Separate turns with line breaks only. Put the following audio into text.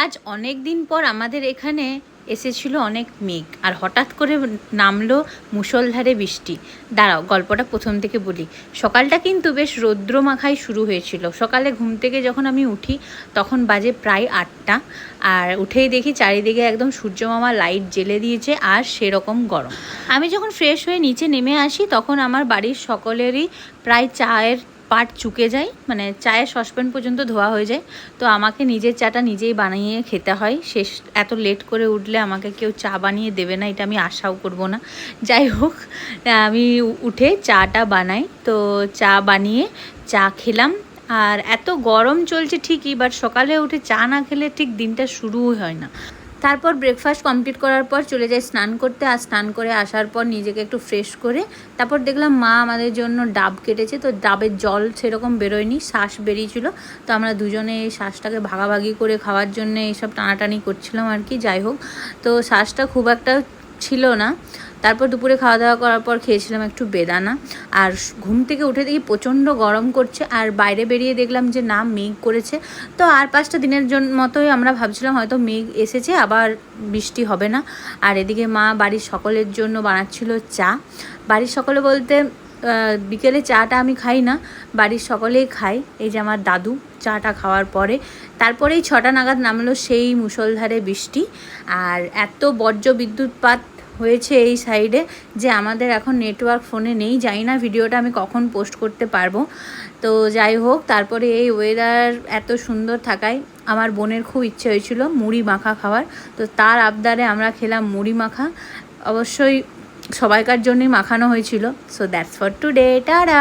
আজ অনেক দিন পর আমাদের এখানে এসেছিল অনেক মেঘ, আর হঠাৎ করে নামলো মুষলধারে বৃষ্টি। দাঁড়াও, গল্পটা প্রথম থেকে বলি। সকালটা কিন্তু বেশ রৌদ্র মাখাই শুরু হয়েছিল। সকালে ঘুম থেকে যখন আমি উঠি তখন বাজে প্রায় 8টা, আর উঠেই দেখি চারিদিকে একদম সূর্যমামা লাইট জ্বেলে দিয়েছে, আর সেরকম গরম। আমি যখন ফ্রেশ হয়ে নিচে নেমে আসি তখন আমার বাড়ির সকলেরই প্রায় চায়ের পাট চুকে যায়, মানে চায়ের সসপ্যান পর্যন্ত ধোয়া হয়ে যায়। তো আমাকে নিজের চাটা নিজেই বানিয়ে খেতে হয়। শেষ এত লেট করে উঠলে আমাকে কেউ চা বানিয়ে দেবে না, এটা আমি আশাও করব না। যাই হোক, আমি উঠে চাটা বানাই। তো চা বানিয়ে চা খেলাম। আর এত গরম চলছে ঠিকই, বাট সকালে উঠে চা না খেলে ঠিক দিনটা শুরুই হয় না। তারপর ব্রেকফাস্ট কমপ্লিট করার পর চলে যাই স্নান করতে। আর স্নান করে আসার পর নিজেকে একটু ফ্রেশ করে তারপর দেখলাম মা আমাদের জন্য ডাব কেটেছে। তো ডাবের জল সেরকম বেরোয়নি, শ্বাস বেরিয়েছিল। তো আমরা দুজনে এই শ্বাসটাকে ভাগাভাগি করে খাওয়ার জন্য এইসব টানাটানি করছিলাম আর কি। যাই হোক, তো শ্বাসটা খুব একটা ছিল না। তারপর দুপুরে খাওয়া দাওয়া করার পর খেয়েছিলাম একটু বেদানা। আর ঘুম থেকে উঠে দেখি প্রচণ্ড গরম করছে, আর বাইরে বেরিয়ে দেখলাম যে না, মেঘ করেছে। তো আর 5টা দিনের মতোই আমরা ভাবছিলাম হয়তো মেঘ এসেছে, আবার বৃষ্টি হবে না। আর এদিকে মা বাড়ির সকলের জন্য বানাচ্ছিল চা। বাড়ির সকলে বলতে বিকেলে চাটা আমি খাই না, বাড়ির সকলেই খায়। এই যে আমার দাদু চাটা খাওয়ার পরে তারপরেই 6টা নাগাদ নামলো সেই মুষলধারে বৃষ্টি। আর এত বজ্র বিদ্যুৎপাত হয়েছে এই সাইডে যে আমাদের এখন নেটওয়ার্ক ফোনে নেই। জানি না ভিডিওটা আমি কখন পোস্ট করতে পারবো। তো যাই হোক, তারপরে এই ওয়েদার এত সুন্দর থাকায় আমার বোনের খুব ইচ্ছে হয়েছিল মুড়ি মাখা খাওয়ার। তো তার আবদারে আমরা খেলাম মুড়ি মাখা। অবশ্যই সবাইকার জন্যই মাখানো হয়েছিল। So that's for today, tata.